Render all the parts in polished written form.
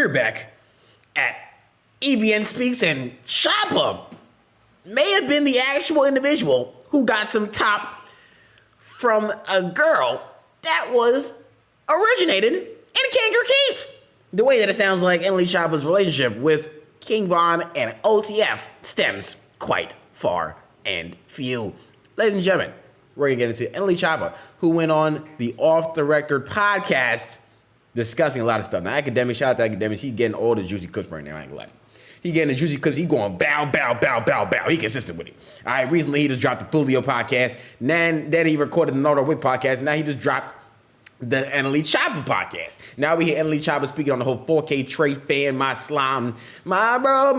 We're back at EBN Speaks, and Choppa may have been the actual individual who got some top from a girl that was originated in Kangaroo Keith. The way that it sounds like NLE Choppa's relationship with King Von and OTF stems quite far and few. Ladies and gentlemen, we're going to get into NLE Choppa, who went on the Off the Record podcast discussing a lot of stuff. Now, Academic, shout out to Academic. He's getting all the juicy clips right now. I ain't gonna lie. He getting the juicy clips. He going bow, bow, bow, bow, bow. He consistent with it. All right, recently he just dropped the Fulvio podcast. Then he recorded the Nordo Wick podcast. And now he just dropped the NLE Choppa podcast. Now we hear NLE Choppa speaking on the whole 4K Trey fan, my slime, my bro,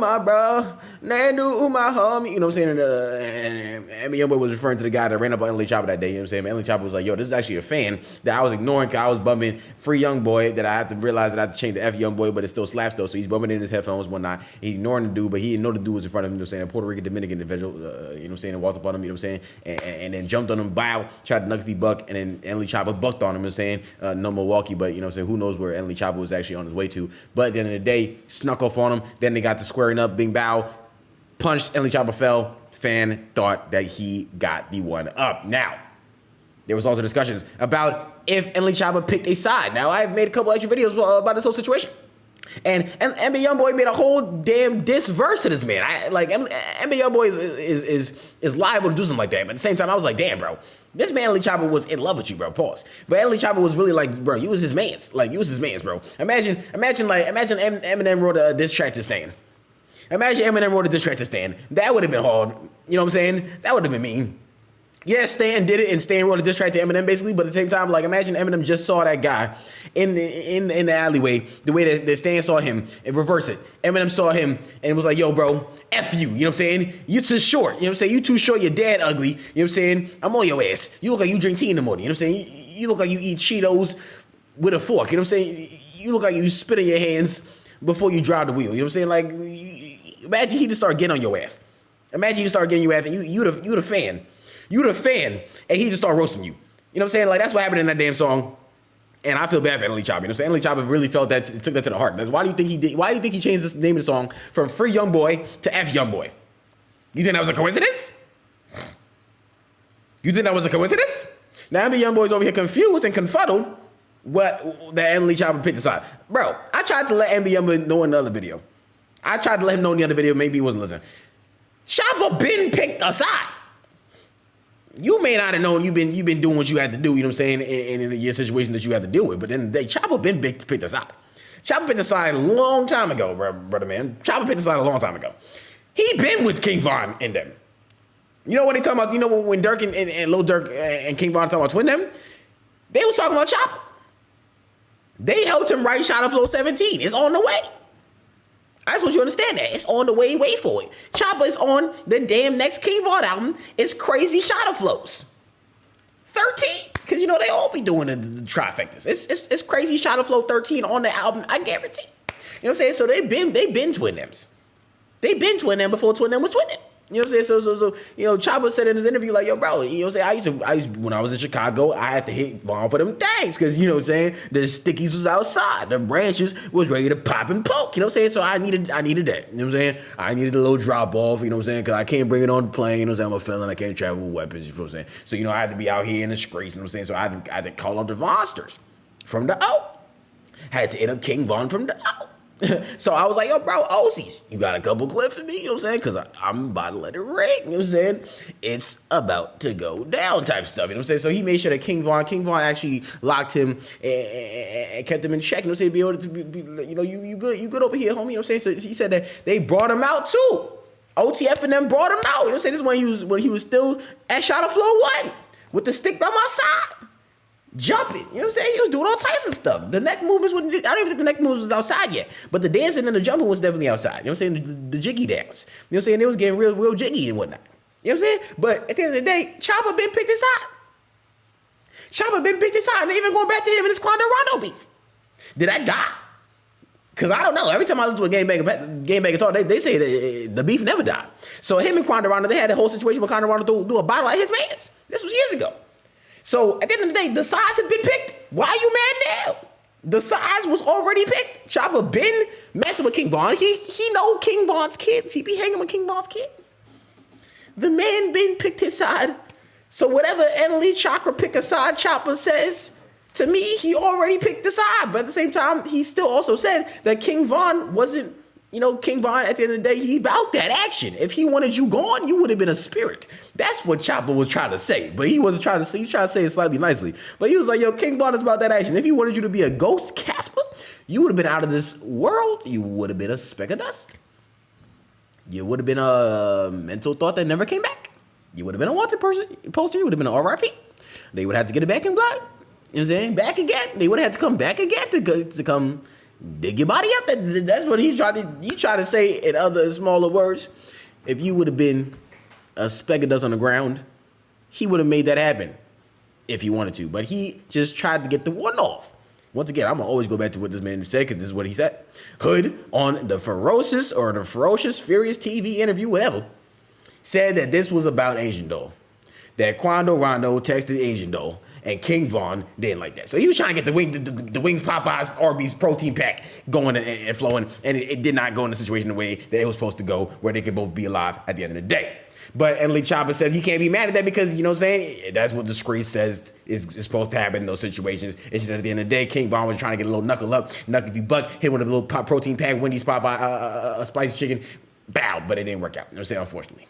Nandu, my homie. You know what I'm saying? And Youngboy was referring to the guy that ran up on NLE Choppa that day. You know what I'm saying? NLE Choppa was like, yo, this is actually a fan that I was ignoring because I was bumping Free Youngboy, that I have to realize that I have to change the F Youngboy, but it still slaps though. So he's bumping in his headphones, whatnot. He's ignoring the dude, but he didn't know the dude was in front of him. You know what I'm saying? A Puerto Rican Dominican individual, you know what I'm saying? And walked up on him, you know what I'm saying? And then jumped on him, bow, tried to knuckle buck, and then NLE Choppa bucked on him, you know what I'm saying? No Milwaukee, but you know what I'm saying, who knows where NLE Choppa was actually on his way to. But at the end of the day, snuck off on him. Then they got to squaring up, bing bow, punched, NLE Choppa fell. Fan thought that he got the one up. Now, there was also discussions about if NLE Choppa picked a side. Now, I've made a couple extra videos about this whole situation. And NBA Youngboy made a whole damn diss verse to this man. NBA Youngboy is liable to do something like that. But at the same time, I was like, damn, bro. This man, NLE Choppa, was in love with you, bro. Pause. But NLE Choppa was really like, bro, you was his mans. Like, you was his mans, bro. Imagine Eminem wrote a diss track to Stan. Imagine Eminem wrote a diss track to Stan. That would have been hard. You know what I'm saying? That would have been mean. Yeah, Stan did it, and Stan wrote a diss track to Eminem, basically. But at the same time, like, imagine Eminem just saw that guy in the alleyway, the way that Stan saw him, and reverse it. Eminem saw him and was like, yo, bro, F you. You know what I'm saying? You too short. You know what I'm saying? You too short. Your dad ugly. You know what I'm saying? I'm on your ass. You look like you drink tea in the morning. You know what I'm saying? You look like you eat Cheetos with a fork. You know what I'm saying? You look like you spit in your hands before you drive the wheel. You know what I'm saying? Like, imagine he just started getting on your ass. Imagine he just started getting your ass, and you the fan. You the fan, and he just started roasting you. You know what I'm saying? Like, that's what happened in that damn song. And I feel bad for NLE Choppa. You know what I'm saying? NLE Choppa really felt that, took that to the heart. Why do you think he did? Why do you think he changed the name of the song from Free Youngboy to F Youngboy? You think that was a coincidence? You think that was a coincidence? Now the Youngboy's over here confused and confuddled that NLE Choppa picked aside. Bro, I tried to let NBA Youngboy know in the other video. I tried to let him know in the other video. Maybe he wasn't listening. Choppa been picked aside. You may not have known you've been doing what you had to do, you know what I'm saying, in your situation that you had to deal with. But then the day, Choppa been picked aside. Choppa picked aside a long time ago, brother man. Choppa picked aside a long time ago. He been with King Von and them. You know what they talking about? You know when Dirk and Lil Durk and King Von talking about twin them? They was talking about Choppa. They helped him write Shot of Flow 17. It's on the way. I just want you to understand that. It's on the way. Wait for it. Choppa is on the damn next King Von album. It's Crazy Shot of Flows 13. Because, you know, they all be doing the trifectas. It's Crazy Shot of Flow 13 on the album. I guarantee. You know what I'm saying? So they been twin thems. They been twin them before twin them was twin them. You know what I'm saying? So you know, Choppa said in his interview, like, yo, bro, you know what I'm saying? I used when I was in Chicago, I had to hit Von for them things, because, you know what I'm saying, the stickies was outside. The branches was ready to pop and poke. You know what I'm saying? So I needed that. You know what I'm saying? I needed a little drop off, you know what I'm saying? Because I can't bring it on the plane, you know what I'm saying? I'm a felon, I can't travel with weapons, you know what I'm saying? So, you know, I had to be out here in the streets, you know what I'm saying? So I had to call up the Vonsters from the O. Had to hit up King Von from the O. So I was like, yo, bro, OCs, you got a couple clips for me, you know what I'm saying? Because I'm about to let it ring, you know what I'm saying? It's about to go down type stuff, you know what I'm saying? So he made sure that King Von actually locked him and kept him in check, you know what I'm saying? Be able to be you know, you good over here, homie, you know what I'm saying? So he said that they brought him out too. OTF and them brought him out, you know what I'm saying? This is when he was still at Shot of Flow 1 with the stick by my side. Jumping, you know what I'm saying? He was doing all types of stuff. The neck movements I don't even think the neck movements was outside yet, but the dancing and the jumping was definitely outside. You know what I'm saying? The jiggy dance. You know what I'm saying? They was getting real jiggy and whatnot. You know what I'm saying? But at the end of the day, Choppa been picked aside. Choppa been picked aside, and they even going back to him and his Quando Rondo beef. Did that die? Because I don't know. Every time I listen to a Game Banger talk, they say the beef never died. So him and Quando Rondo, they had a whole situation with Quando Rondo do a battle at his man's. This was years ago. So at the end of the day, the sides have been picked. Why are you mad now? The size was already picked. Choppa been messing with King Von. He know King Von's kids. He be hanging with King Von's kids. The man been picked his side. So whatever NLE Choppa pick a side, Choppa says, to me, he already picked the side. But at the same time, he still also said that King Von wasn't, King Von, at the end of the day, he about that action. If he wanted you gone, you would have been a spirit. That's what Choppa was trying to say. But he wasn't trying to say, he was trying to say it slightly nicely. But he was like, yo, King Von is about that action. If he wanted you to be a ghost Casper, you would have been out of this world. You would have been a speck of dust. You would have been a mental thought that never came back. You would have been a wanted poster. You would have been an RIP. They would have to get it back in blood. You know what I'm saying? Back again. They would have to come back again to come dig your body up. That's what he tried to say in other smaller words. If you would have been a speck of dust on the ground, he would have made that happen if he wanted to. But he just tried to get the one off. Once again, I'm going to always go back to what this man said because this is what he said. Hood on the Ferocious Furious TV interview, whatever, said that this was about Asian Doll. That Quando Rondo texted Asian Doll. And King Von didn't like that. So he was trying to get the Wings Popeyes Arby's protein pack going and flowing. And it did not go in the situation the way that it was supposed to go, where they could both be alive at the end of the day. But NLE Choppa says he can't be mad at that because, you know what I'm saying? That's what the script says is supposed to happen in those situations. It's just at the end of the day, King Von was trying to get a little knuckle up. Knuckle if you buck, hit with a little protein pack, Wendy's Popeye, spicy chicken. Bow, but it didn't work out. You know what I'm saying? Unfortunately.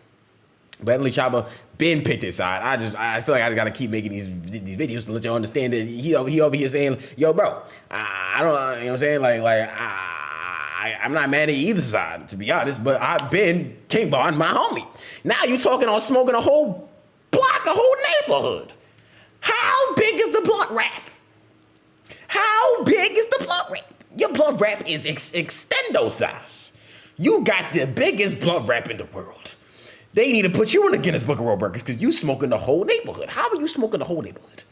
But NLE Choppa been picked his side. I feel like I gotta keep making these videos to let you understand that he over here saying, yo, bro, I don't, you know what I'm saying? I'm not mad at either side, to be honest, but I've been King Von, my homie. Now you talking on smoking a whole block, a whole neighborhood. How big is the blunt wrap? How big is the blunt wrap? Your blunt wrap is extendo size. You got the biggest blunt wrap in the world. They need to put you in the Guinness Book of World Records because you smoking the whole neighborhood. How are you smoking the whole neighborhood?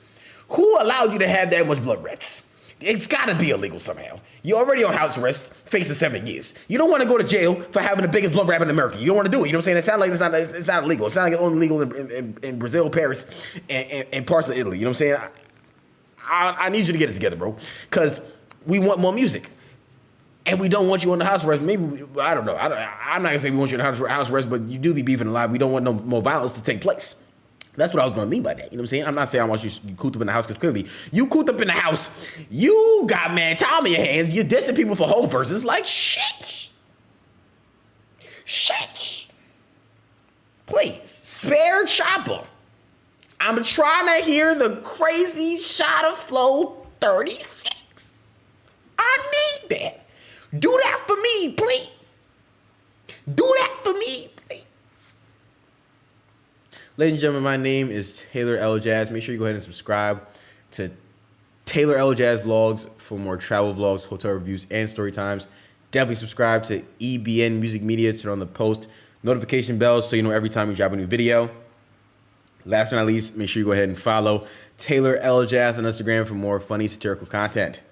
Who allowed you to have that much blood wraps? It's got to be illegal somehow. You're already on house arrest, facing 7 years. You don't want to go to jail for having the biggest blood wrap in America. You don't want to do it. You know what I'm saying? It sounds like it's not illegal. It sounds like it's only legal in Brazil, Paris, and parts of Italy. You know what I'm saying? I need you to get it together, bro, because we want more music. And we don't want you on the house arrest. Maybe, I don't know. I'm not going to say we want you on the house arrest, but you do be beefing a lot. We don't want no more violence to take place. That's what I was going to mean by that. You know what I'm saying? I'm not saying I want you cooped up in the house, because clearly you cooped up in the house. You got man time in your hands. You're dissing people for whole verses. Like, shit. Shit. Please, spare Choppa. I'm trying to hear the crazy shot of flow 36. I need that. Do that for me, please. Do that for me, please. Ladies and gentlemen, my name is Taylor Elajas. Make sure you go ahead and subscribe to Taylor Elajas Vlogs for more travel vlogs, hotel reviews, and story times. Definitely subscribe to EBN Music Media. Turn on the post notification bell so you know every time we drop a new video. Last but not least, make sure you go ahead and follow Taylor Elajas on Instagram for more funny, satirical content.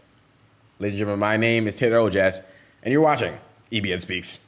Ladies and gentlemen, my name is Taylor Elajas, and you're watching EBN Speaks.